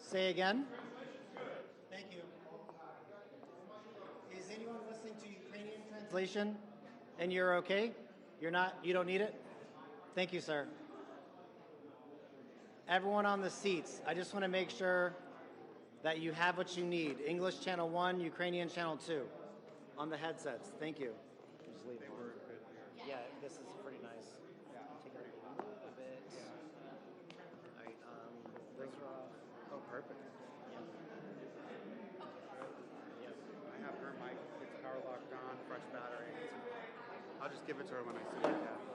Say again. Thank you. Is anyone listening to Ukrainian translation and you're okay? You're not, you don't need it? Thank you, sir. Everyone on the seats, I just want to make sure that you have what you need. English channel 1, Ukrainian channel 2 on the headsets. Thank you. Just leave it on. Yeah, this is pretty nice. Take it a little bit. All right, those are off. Oh, perfect. Yeah. Yes. I have her mic. It's power locked on, fresh battery. I'll just give it to her when I see it. Yeah.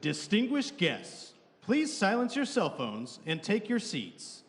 Distinguished guests, please silence your cell phones and take your seats.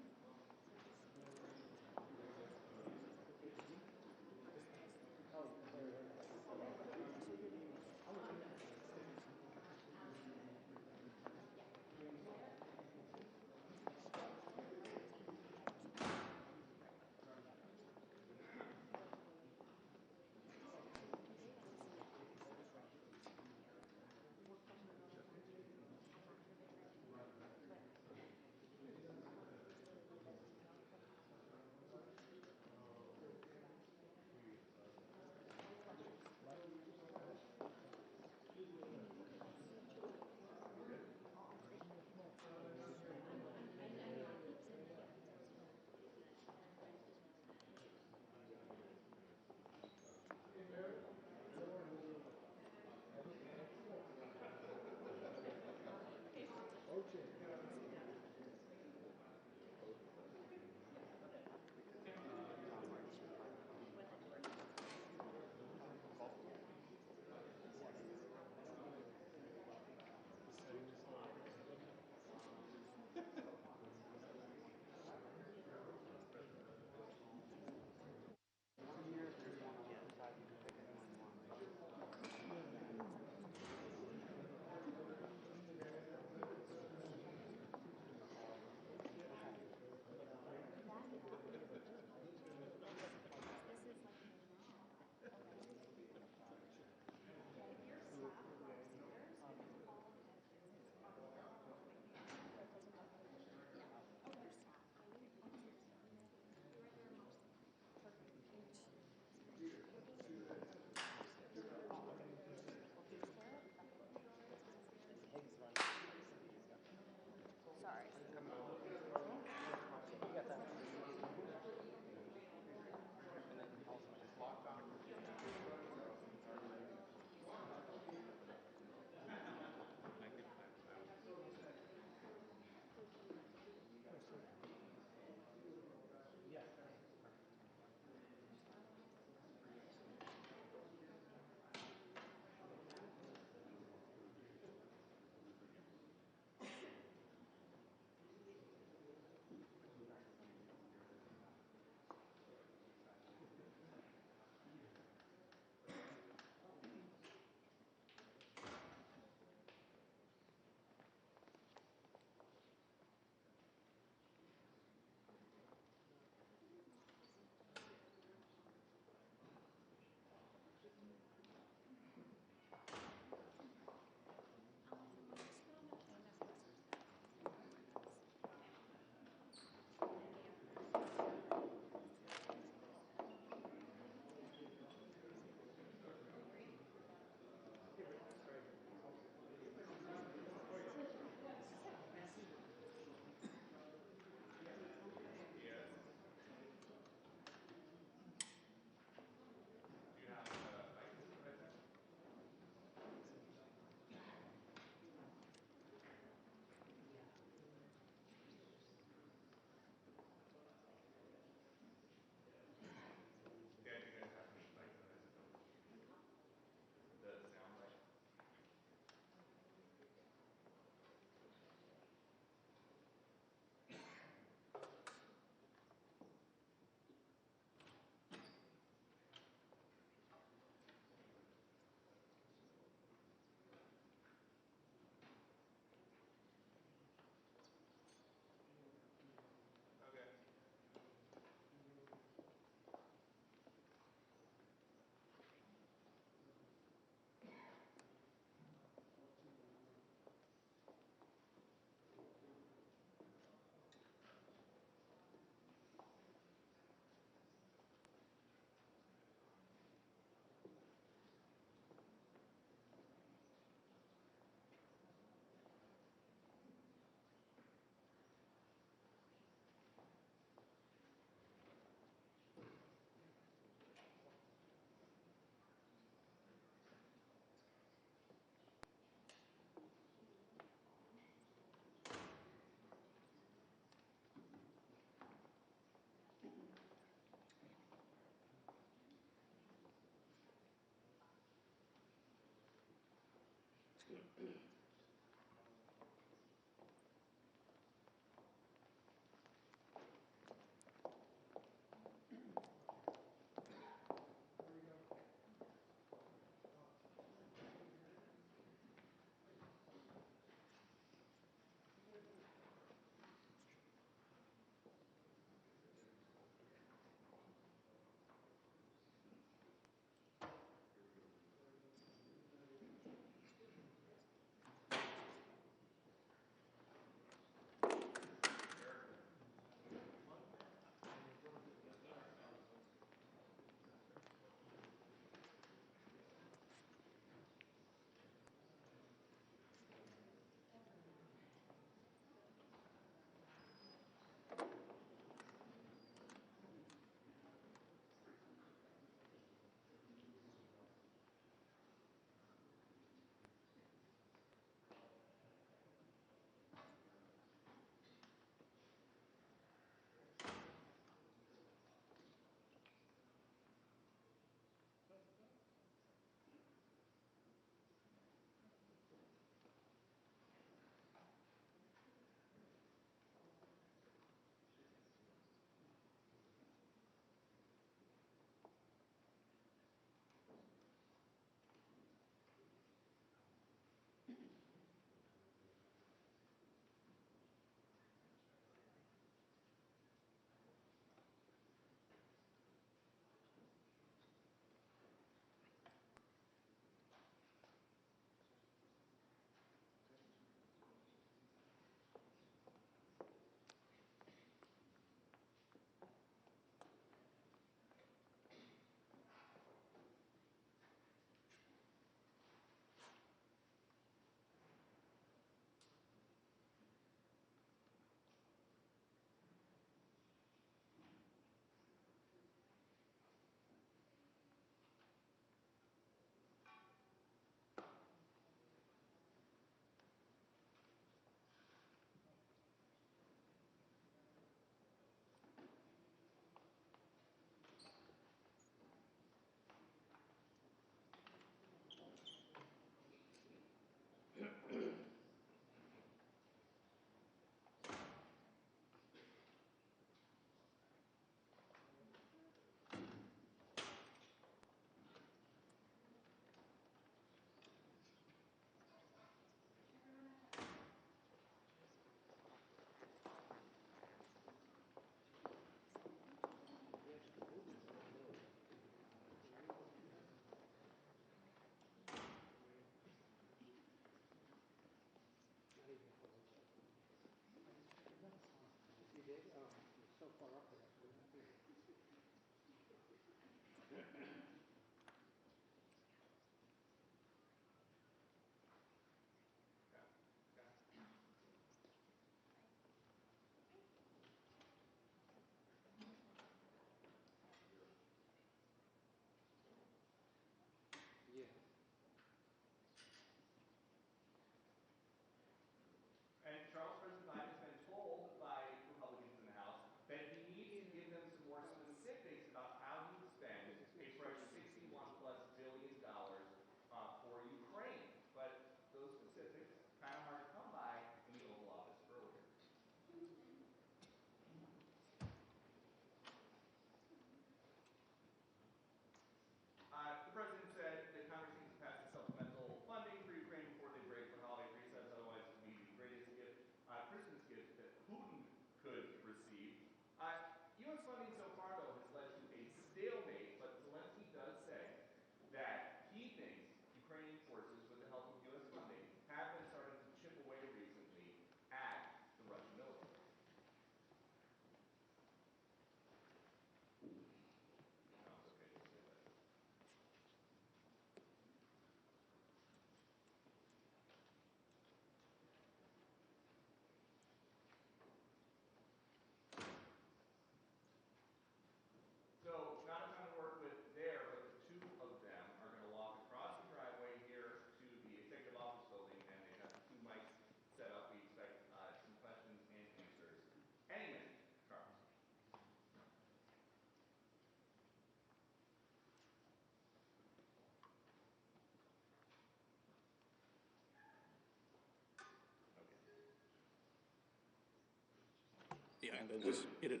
stand and just get it.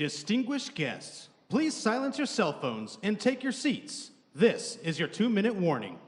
Distinguished guests, please silence your cell phones and take your seats. This is your 2-minute warning.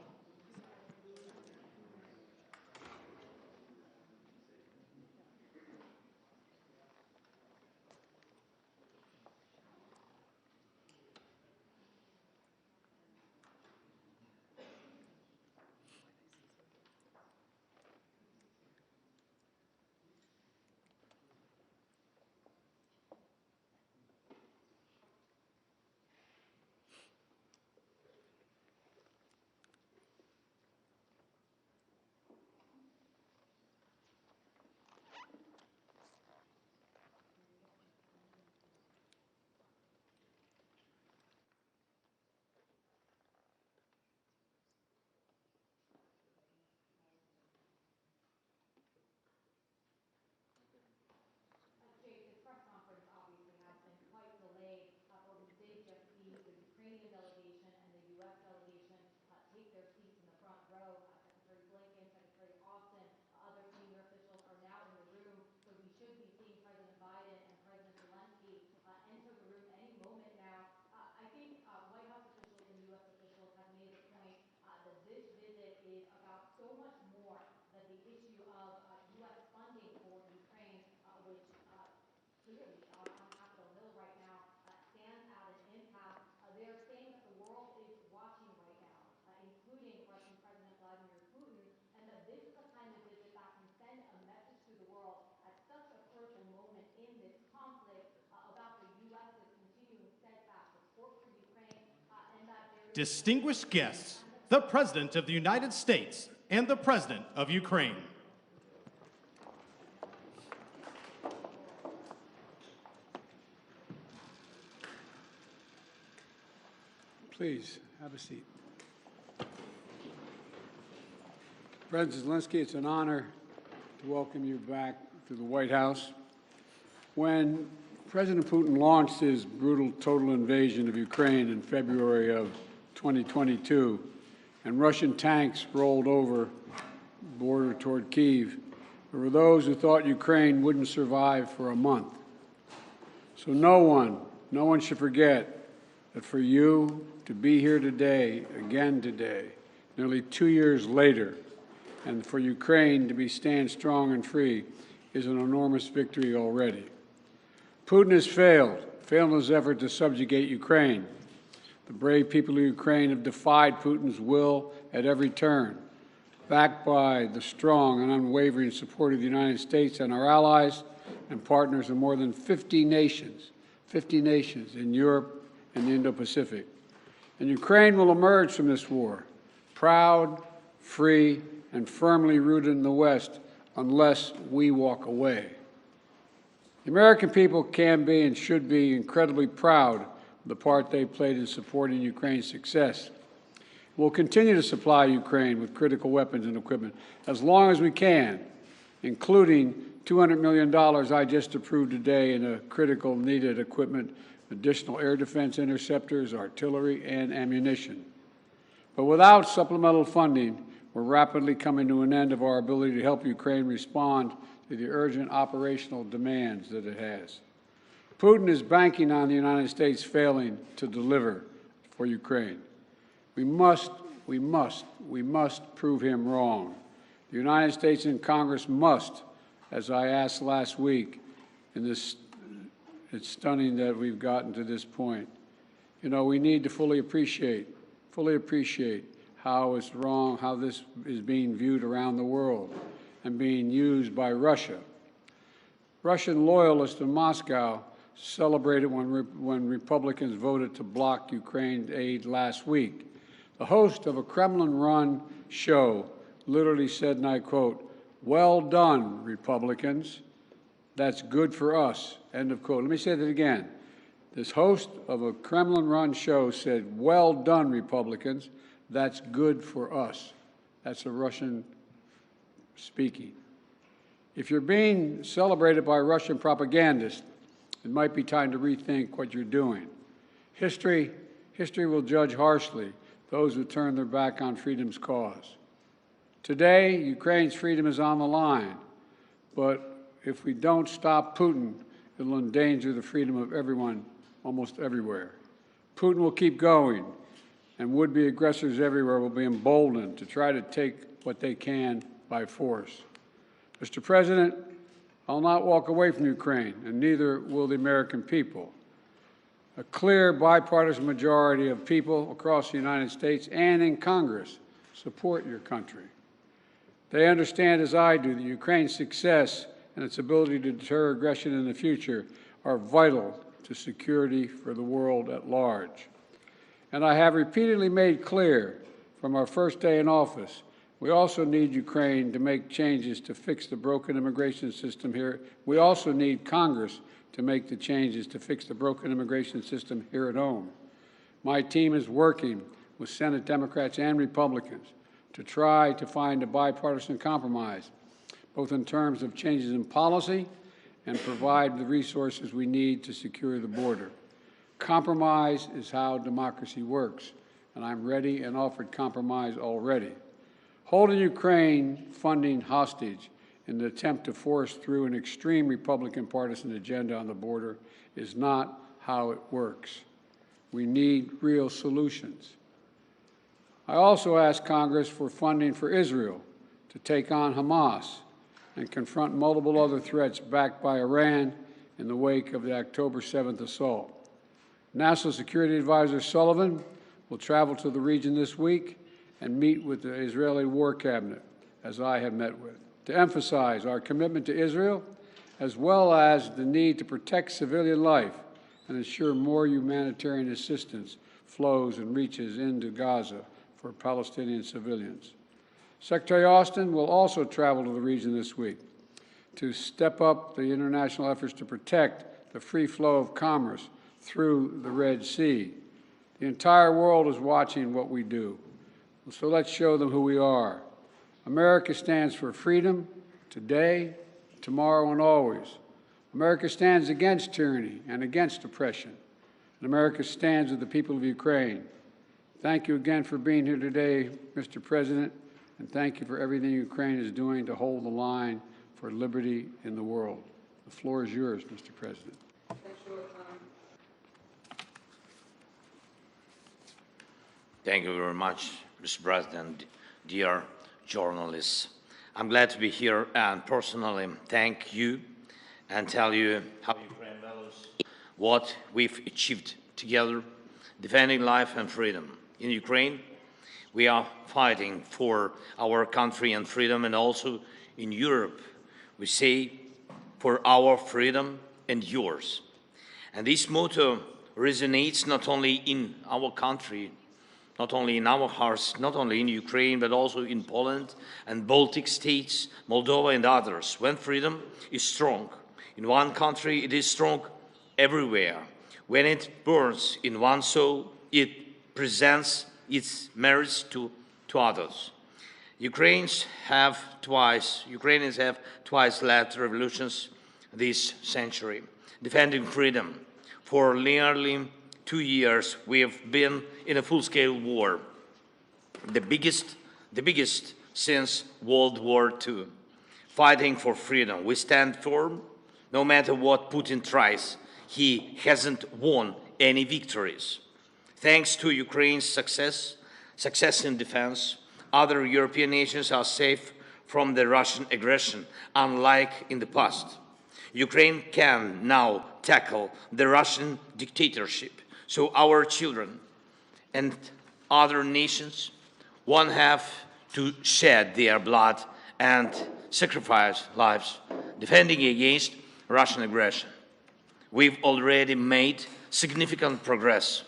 should be seeing President Biden and President Zelensky enter the room any moment now. I think White House officials and U.S. officials have made the point that this visit is about so much more than the issue of U.S. funding for Ukraine, which clearly on Capitol Hill right now stands at an impasse. They're saying that the world is watching right now, including Russian President Vladimir Putin, and that this is the kind of visit that can send a message to the world at such a critical moment in this conflict about the U.S.'s continuing steadfast support for Ukraine, and that there is... Distinguished guests, the President of the United States and the President of Ukraine. Please, have a seat. President Zelensky, it's an honor to welcome you back to the White House. When President Putin launched his brutal total invasion of Ukraine in February of 2022, and Russian tanks rolled over the border toward Kyiv, there were those who thought Ukraine wouldn't survive for a month. So no one should forget that for you to be here today, again today, nearly 2 years later, and for Ukraine to stand strong and free is an enormous victory already. Putin has failed in his effort to subjugate Ukraine. The brave people of Ukraine have defied Putin's will at every turn, backed by the strong and unwavering support of the United States and our allies and partners of more than 50 nations in Europe and the Indo-Pacific. And Ukraine will emerge from this war proud, free, and firmly rooted in the West unless we walk away. The American people can be and should be incredibly proud of the part they played in supporting Ukraine's success. We'll continue to supply Ukraine with critical weapons and equipment as long as we can, including $200 million I just approved today in a critical needed equipment, additional air defense interceptors, artillery, and ammunition. But without supplemental funding, we're rapidly coming to an end of our ability to help Ukraine respond to the urgent operational demands that it has. Putin is banking on the United States failing to deliver for Ukraine. We must prove him wrong. The United States and Congress must, as I asked last week, it's stunning that we've gotten to this point. You know, we need to fully appreciate how it's wrong, how this is being viewed around the world and being used by Russia. Russian loyalists in Moscow celebrated when Republicans voted to block Ukraine aid last week. The host of a Kremlin-run show literally said, and I quote, "Well done, Republicans. That's good for us," end of quote. Let me say that again. This host of a Kremlin-run show said, "Well done, Republicans. That's good for us." That's a Russian speaking. If you're being celebrated by Russian propagandists, it might be time to rethink what you're doing. History will judge harshly those who turn their back on freedom's cause. Today, Ukraine's freedom is on the line, but if we don't stop Putin it will endanger the freedom of everyone almost everywhere. Putin will keep going, and would-be aggressors everywhere will be emboldened to try to take what they can by force. Mr. President, I'll not walk away from Ukraine, and neither will the American people. A clear bipartisan majority of people across the United States and in Congress support your country. They understand, as I do, that Ukraine's success and its ability to deter aggression in the future are vital to security for the world at large. And I have repeatedly made clear from our first day in office, we also need Ukraine to make changes to fix the broken immigration system here. We also need Congress to make the changes to fix the broken immigration system here at home. My team is working with Senate Democrats and Republicans to try to find a bipartisan compromise, both in terms of changes in policy and provide the resources we need to secure the border. Compromise is how democracy works, and I'm ready and offered compromise already. Holding Ukraine funding hostage in the attempt to force through an extreme Republican partisan agenda on the border is not how it works. We need real solutions. I also asked Congress for funding for Israel to take on Hamas and confront multiple other threats backed by Iran in the wake of the October 7th assault. National Security Advisor Sullivan will travel to the region this week and meet with the Israeli War Cabinet, as I have met with, to emphasize our commitment to Israel, as well as the need to protect civilian life and ensure more humanitarian assistance flows and reaches into Gaza for Palestinian civilians. Secretary Austin will also travel to the region this week to step up the international efforts to protect the free flow of commerce through the Red Sea. The entire world is watching what we do, so let's show them who we are. America stands for freedom today, tomorrow, and always. America stands against tyranny and against oppression. And America stands with the people of Ukraine. Thank you again for being here today, Mr. President, and thank you for everything Ukraine is doing to hold the line for liberty in the world. The floor is yours, Mr. President. Thank you very much, Mr. President, dear journalists. I'm glad to be here and personally thank you and tell you how Ukraine values what we've achieved together, defending life and freedom. In Ukraine, we are fighting for our country and freedom, and also in Europe, we say for our freedom and yours. And this motto resonates not only in our country, not only in our hearts, not only in Ukraine, but also in Poland and Baltic states, Moldova and others. When freedom is strong in one country, it is strong everywhere. When it burns in one soul, it presents its merits to others. Ukrainians have twice led revolutions this century, defending freedom. For nearly 2 years, we have been in a full-scale war, the biggest since World War II, fighting for freedom. We stand firm, no matter what Putin tries. He hasn't won any victories. Thanks to Ukraine's success in defense, other European nations are safe from the Russian aggression, unlike in the past. Ukraine can now tackle the Russian dictatorship, so our children and other nations won't have to shed their blood and sacrifice lives defending against Russian aggression. We've already made significant progress.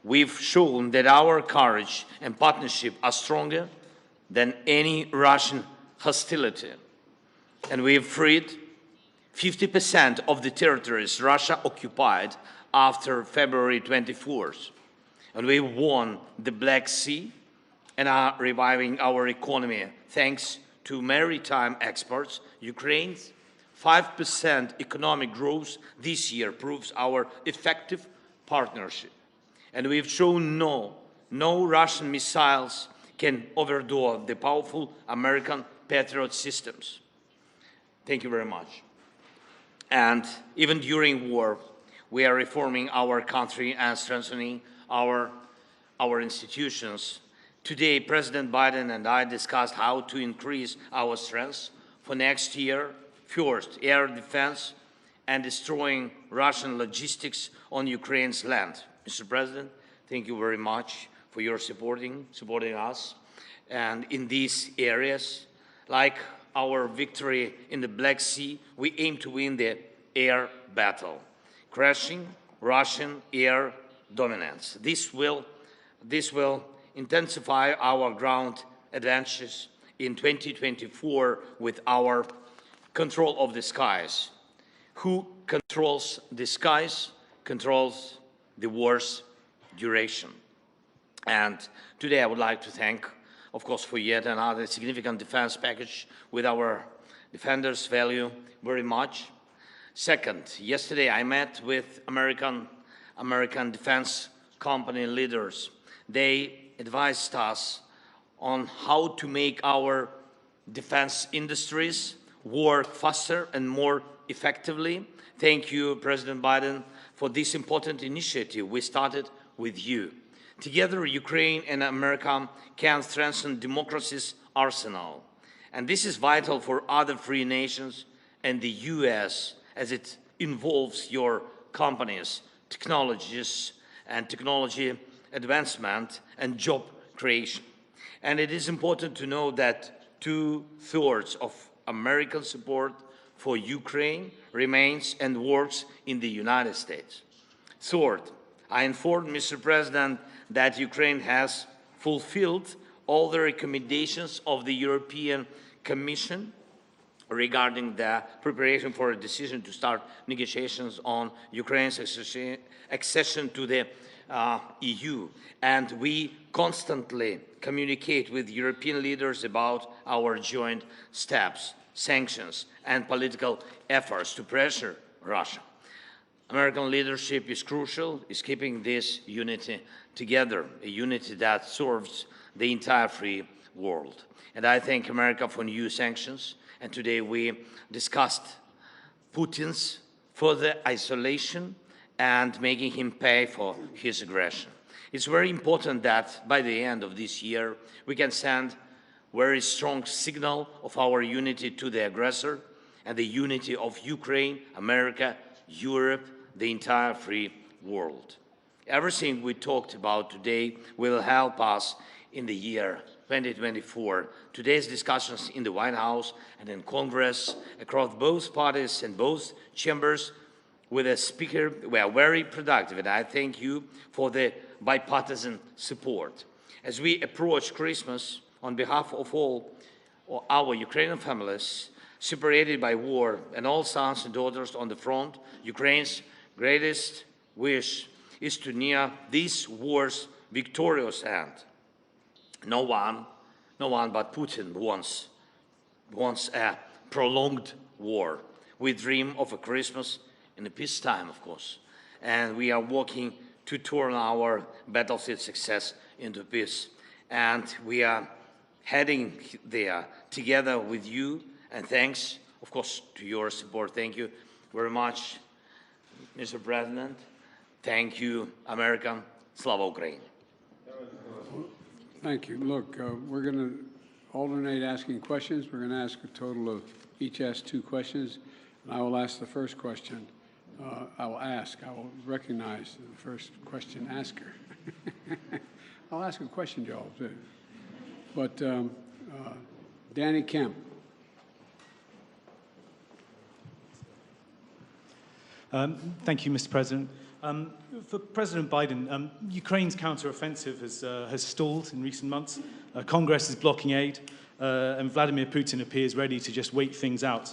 We've shown that our courage and partnership are stronger than any Russian hostility. And we've freed 50% of the territories Russia occupied after February 24th. And we won the Black Sea and are reviving our economy. Thanks to maritime exports, Ukraine's 5% economic growth this year proves our effective partnership. And we've shown no Russian missiles can overthrow the powerful American Patriot systems. Thank you very much. And even during war, we are reforming our country and strengthening our institutions. Today, President Biden and I discussed how to increase our strength for next year. First, air defense and destroying Russian logistics on Ukraine's land. Mr. President, thank you very much for your supporting us. And in these areas, like our victory in the Black Sea, we aim to win the air battle, crushing Russian air dominance. This will intensify our ground advantages in 2024 with our control of the skies. Who controls the skies controls the war's duration. And today I would like to thank, of course, for yet another significant defense package with our defenders value very much. Second, yesterday I met with American defense company leaders. They advised us on how to make our defense industries work faster and more effectively. Thank you, President Biden, for this important initiative we started with you. Together, Ukraine and America can strengthen democracy's arsenal. And this is vital for other free nations and the US as it involves your companies, technologies, and technology advancement and job creation. And it is important to know that 2/3 of American support for Ukraine remains and works in the United States. Third, I informed Mr. President that Ukraine has fulfilled all the recommendations of the European Commission regarding the preparation for a decision to start negotiations on Ukraine's accession to the EU. And we constantly communicate with European leaders about our joint steps, sanctions, and political efforts to pressure Russia. American leadership is crucial, is keeping this unity together, a unity that serves the entire free world. And I thank America for new sanctions. And today we discussed Putin's further isolation and making him pay for his aggression. It's very important that by the end of this year, we can send a very strong signal of our unity to the aggressor and the unity of Ukraine, America, Europe, the entire free world. Everything we talked about today will help us in the year 2024. Today's discussions in the White House and in Congress across both parties and both chambers with a speaker were very productive, and I thank you for the bipartisan support. As we approach Christmas, on behalf of all our Ukrainian families separated by war and all sons and daughters on the front, Ukraine's greatest wish is to near this war's victorious end. No one but Putin wants a prolonged war. We dream of a Christmas in the peacetime, of course, and we are working to turn our battlefield success into peace. And we are heading there together with you, and thanks, of course, to your support. Thank you very much, Mr. President. Thank you, American. Slava Ukraini. Thank you. Look, we're going to alternate asking questions. We're going to ask a total of, each ask 2 questions, and I will ask the first question. I will recognize the first question asker. I'll ask a question, Joel, too. But Danny Kemp. Thank you, Mr. President. For President Biden, Ukraine's counteroffensive has stalled in recent months. Congress is blocking aid, and Vladimir Putin appears ready to just wait things out.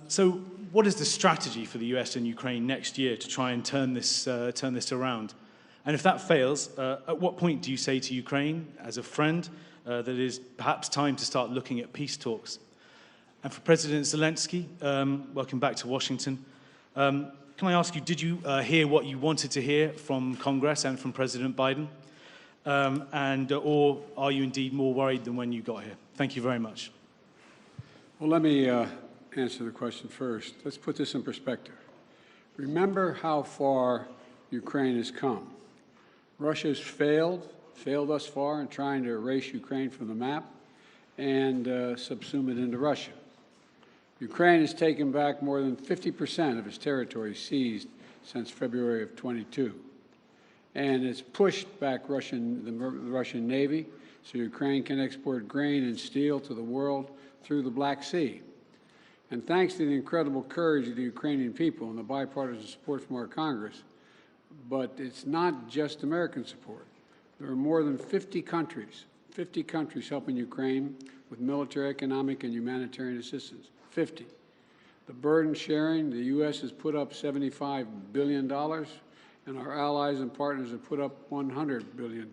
So what is the strategy for the US and Ukraine next year to try and turn this around? And if that fails, at what point do you say to Ukraine, as a friend, that it is perhaps time to start looking at peace talks? And for President Zelensky, welcome back to Washington. Can I ask you, did you hear what you wanted to hear from Congress and from President Biden? Or are you indeed more worried than when you got here? Thank you very much. Well, let me answer the question first. Let's put this in perspective. Remember how far Ukraine has come. Russia's failed thus far in trying to erase Ukraine from the map and subsume it into Russia. Ukraine has taken back more than 50% of its territory seized since February of 22. And it's pushed back the Russian Navy so Ukraine can export grain and steel to the world through the Black Sea. And thanks to the incredible courage of the Ukrainian people and the bipartisan support from our Congress, but it's not just American support. There are more than 50 countries helping Ukraine with military, economic, and humanitarian assistance. 50. The burden sharing, the U.S. has put up $75 billion, and our allies and partners have put up $100 billion.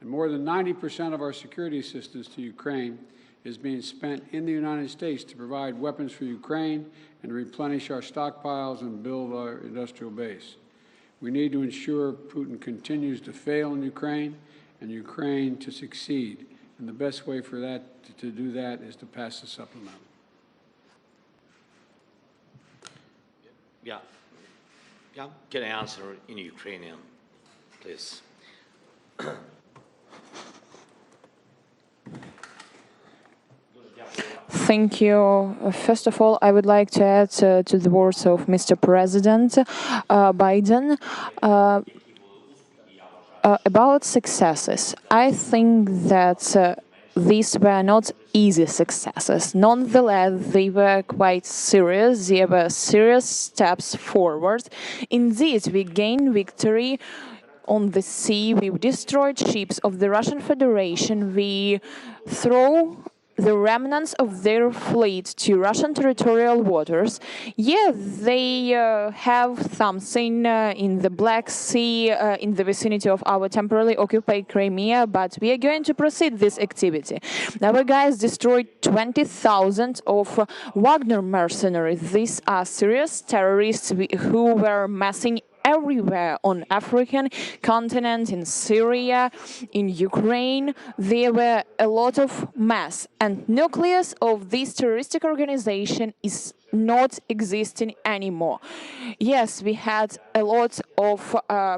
And more than 90% of our security assistance to Ukraine is being spent in the United States to provide weapons for Ukraine and replenish our stockpiles and build our industrial base. We need to ensure Putin continues to fail in Ukraine and Ukraine to succeed. And the best way for that to do that is to pass the supplemental. Yeah. Can I answer in Ukrainian, please? Thank you. First of all, I would like to add to the words of Mr. President Biden about successes. I think that these were not easy successes. Nonetheless, they were quite serious. They were serious steps forward. Indeed, we gained victory on the sea. We destroyed ships of the Russian Federation. We threw the remnants of their fleet to Russian territorial waters. Yeah, they have something in the Black Sea, in the vicinity of our temporarily occupied Crimea, but we are going to proceed this activity. Our guys destroyed 20,000 of Wagner mercenaries. These are serious terrorists who were massing everywhere on African continent, in Syria, in Ukraine. There were a lot of mass, and nucleus of this terroristic organization is not existing anymore. Yes, we had a lot of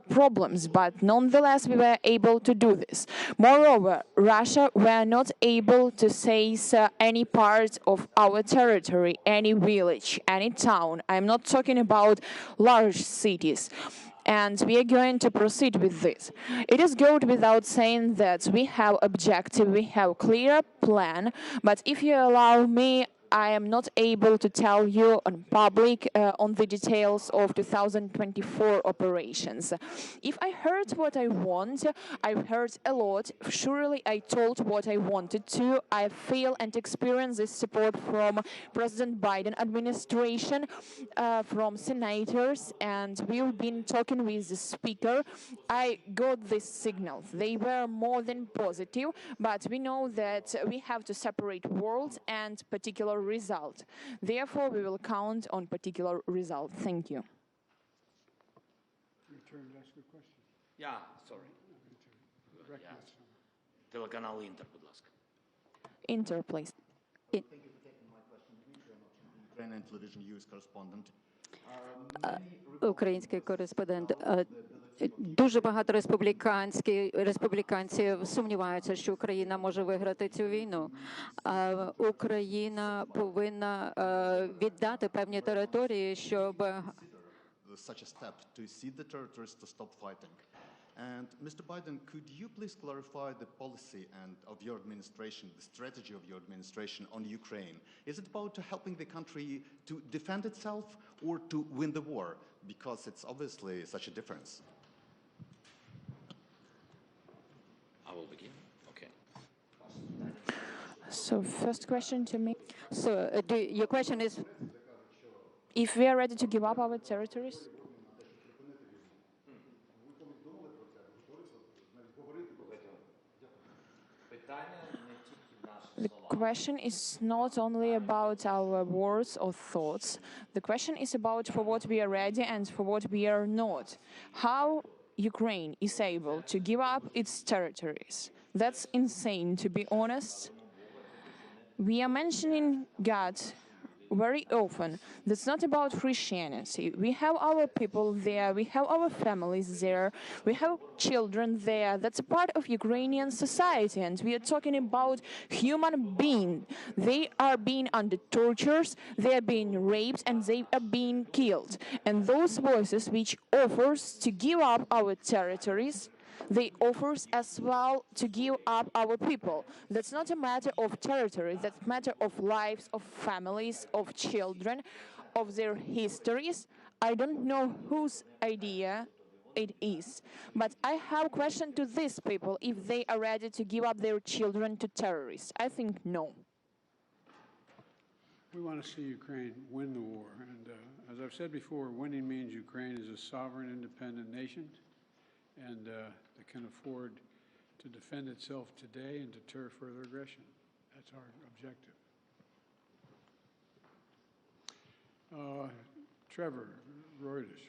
problems, but nonetheless we were able to do this. Moreover, Russia were not able to seize any part of our territory, any village, any town. I'm not talking about large cities. And we are going to proceed with this. It is good without saying that we have objective, we have clear plan, but if you allow me, I am not able to tell you on public on the details of 2024 operations. If I heard what I want, I've heard a lot. Surely I told what I wanted to. I feel and experience this support from President Biden administration, from senators, and we've been talking with the speaker. I got these signals. They were more than positive, but we know that we have to separate world and particular result. Therefore, we will count on particular result. Thank you. Your turn to ask a question. Yeah, sorry. Телеканал Інтер, будь ласка. Inter, please. Thank you for taking my question. Dmitry Amokhin, Ukrainian television news correspondent. Український кореспондент. Дуже багато республіканців сумніваються, що Україна може виграти цю війну. Україна повинна віддати певні території, щоб Such a step to cede the territories to stop fighting. And Mr. Biden, could you please clarify the policy of your administration, the strategy of your administration on Ukraine? Is it about helping the country to defend itself or to win the war? Because it's obviously such a difference. I will begin. Okay. So, first question to me. So, your question is, if we are ready to give up our territories? The question is not only about our words or thoughts. The question is about for what we are ready and for what we are not. How Ukraine is able to give up its territories. That's insane, to be honest. We are mentioning God very often. That's not about Christianity. We have our people there, we have our families there, we have children there. That's a part of Ukrainian society, and we are talking about human beings. They are being under tortures, they are being raped, and they are being killed. And those voices which offers to give up our territories, they offers as well to give up our people. That's not a matter of territory, that's a matter of lives, of families, of children, of their histories. I don't know whose idea it is, but I have a question to these people if they are ready to give up their children to terrorists. I think no. We want to see Ukraine win the war, and as I've said before, winning means Ukraine is a sovereign, independent nation, and that can afford to defend itself today and deter further aggression. That's our objective. Trevor, Reuters.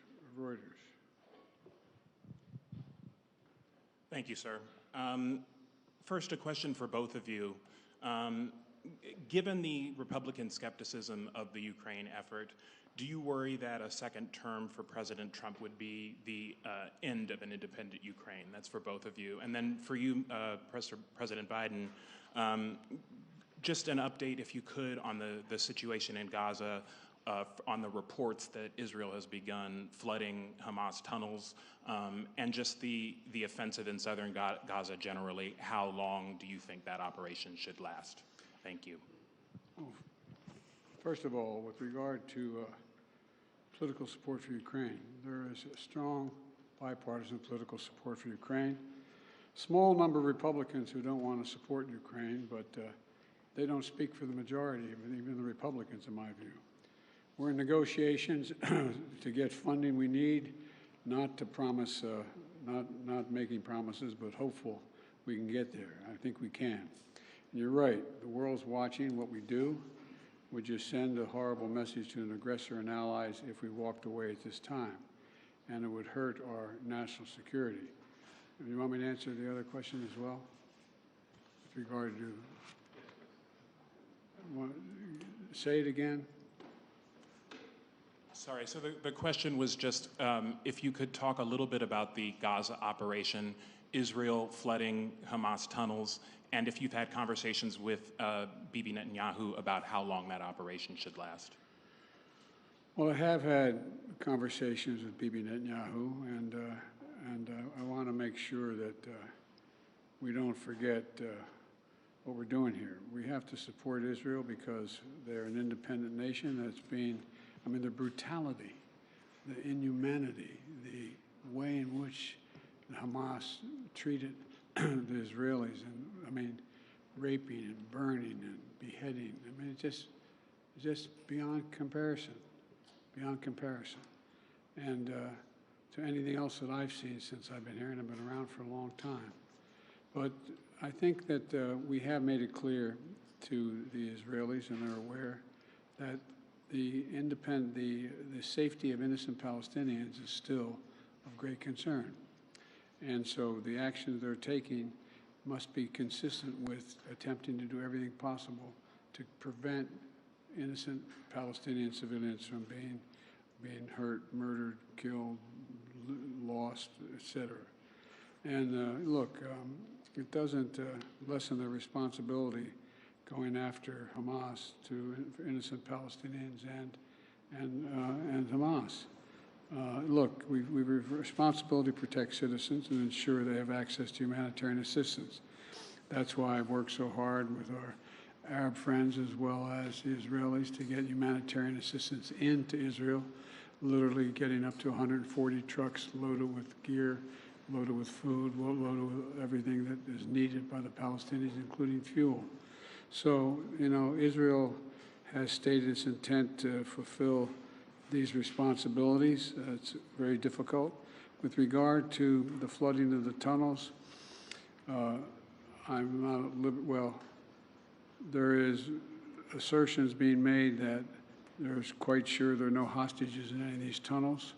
Thank you, sir. First, a question for both of you. Given the Republican skepticism of the Ukraine effort, do you worry that a second term for President Trump would be the end of an independent Ukraine? That's for both of you. And then for you, President Biden, just an update, if you could, on the situation in Gaza, on the reports that Israel has begun flooding Hamas tunnels, and just the offensive in southern Gaza generally. How long do you think that operation should last? Thank you. First of all, with regard to political support for Ukraine, there is a strong bipartisan political support for Ukraine. Small number of Republicans who don't want to support Ukraine, but they don't speak for the majority, even the Republicans, in my view. We're in negotiations to get funding we need, not to promise, not making promises, but hopeful we can get there. I think we can. And you're right, the world's watching what we do. Would just send a horrible message to an aggressor and allies if we walked away at this time, and it would hurt our national security. You want me to answer the other question as well? With regard to, say it again? Sorry, so the question was just if you could talk a little bit about the Gaza operation, Israel flooding Hamas tunnels, and if you've had conversations with Bibi Netanyahu about how long that operation should last. Well, I have had conversations with Bibi Netanyahu, and I want to make sure that we don't forget what we're doing here. We have to support Israel because they're an independent nation that's being, I mean, the brutality, the inhumanity, the way in which Hamas treated the Israelis, and I mean, raping and burning and beheading. I mean, it's just beyond comparison, And to anything else that I've seen since I've been here, and I've been around for a long time. But I think that we have made it clear to the Israelis, and they're aware, that the safety of innocent Palestinians is still of great concern. And so the actions they're taking must be consistent with attempting to do everything possible to prevent innocent Palestinian civilians from being hurt, murdered, killed, lost, etc. And look, it doesn't lessen their responsibility going after Hamas to innocent Palestinians and Hamas. Look, we have a responsibility to protect citizens and ensure they have access to humanitarian assistance. That's why I've worked so hard with our Arab friends as well as the Israelis to get humanitarian assistance into Israel, literally getting up to 140 trucks loaded with gear, loaded with food, loaded with everything that is needed by the Palestinians, including fuel. So, you know, Israel has stated its intent to fulfill these responsibilities. It's very difficult. With regard to the flooding of the tunnels, there is assertions being made that there's quite sure there are no hostages in any of these tunnels,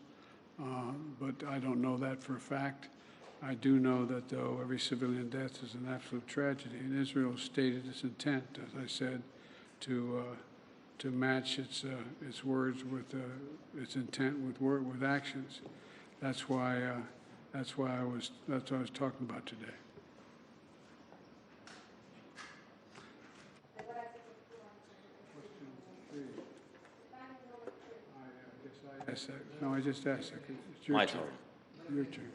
but I don't know that for a fact. I do know that, though, every civilian death is an absolute tragedy, and Israel stated its intent, as I said, to to match its words with its intent with actions. That's why I was talking about today. No, I just asked. It's your My turn. turn. Your turn.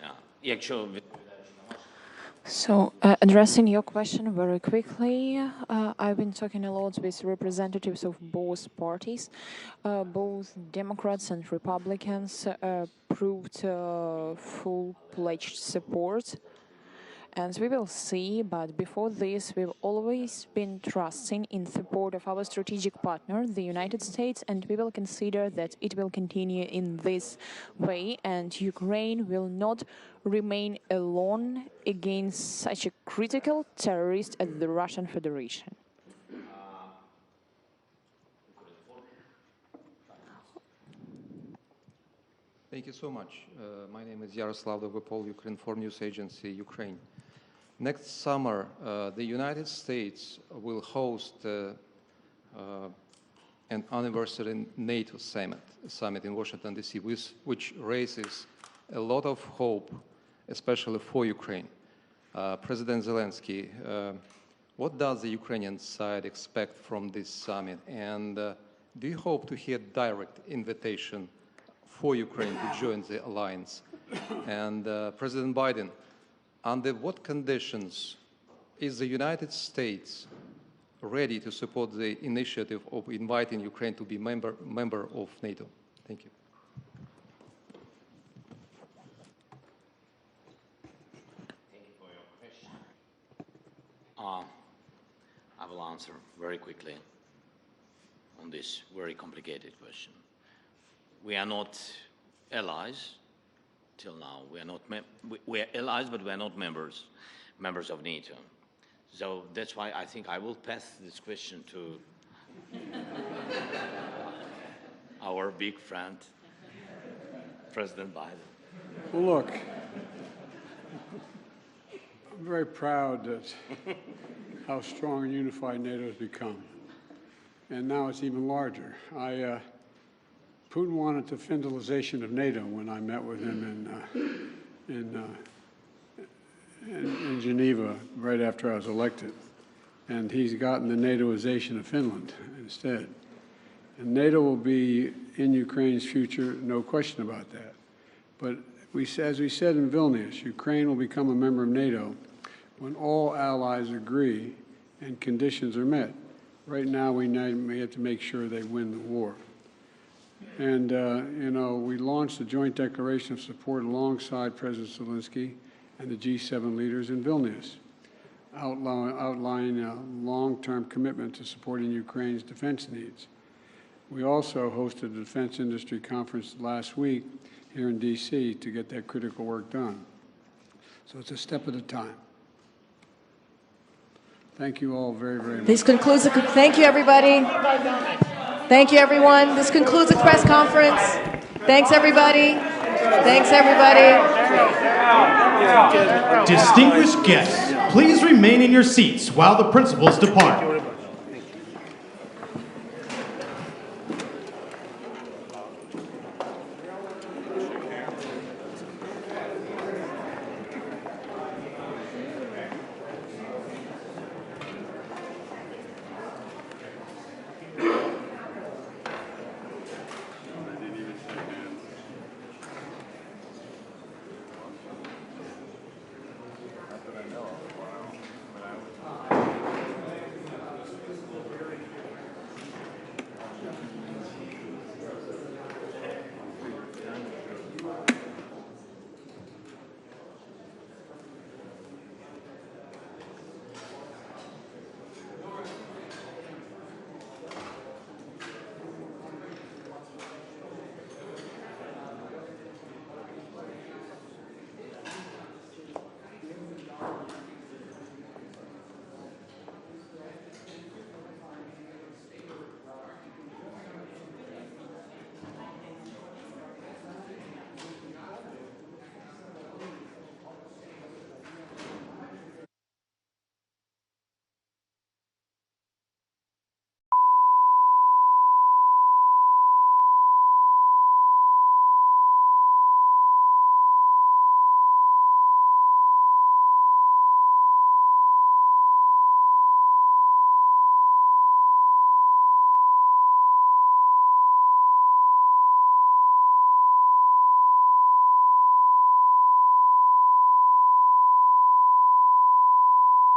Yeah. Якщо So, addressing your question very quickly, I've been talking a lot with representatives of both parties. Both Democrats and Republicans proved full-pledged support. And we will see, but before this, we've always been trusting in support of our strategic partner, the United States, and we will consider that it will continue in this way, and Ukraine will not remain alone against such a critical terrorist as the Russian Federation. Thank you so much. My name is Yaroslav Dovopol, Ukrinform News Agency, Ukraine. Next summer, the United States will host an anniversary NATO summit in Washington, D.C., which raises a lot of hope, especially for Ukraine. President Zelensky, what does the Ukrainian side expect from this summit? And do you hope to hear direct invitation for Ukraine to join the alliance? And President Biden, under what conditions is the United States ready to support the initiative of inviting Ukraine to be member of NATO? Thank you. Thank you for your question. I will answer very quickly on this very complicated question. We are not allies till now. We are not we are allies, but we are not members of NATO. So that's why I think I will pass this question to our big friend, President Biden. Well, look, I'm very proud that how strong and unified NATO has become. And now it's even larger. Putin wanted the federalization of NATO when I met with him in Geneva right after I was elected. And he's gotten the NATOization of Finland instead. And NATO will be in Ukraine's future, no question about that. But as we said in Vilnius, Ukraine will become a member of NATO when all allies agree and conditions are met. Right now, we have to make sure they win the war. And, you know, we launched a joint declaration of support alongside President Zelensky and the G7 leaders in Vilnius, outlining a long-term commitment to supporting Ukraine's defense needs. We also hosted a defense industry conference last week here in D.C. to get that critical work done. So it's a step at a time. Thank you all very, very much. This concludes thank you, everybody. Thank you, everyone. This concludes the press conference. Thanks, everybody. Thanks, everybody. Distinguished guests, please remain in your seats while the principals depart.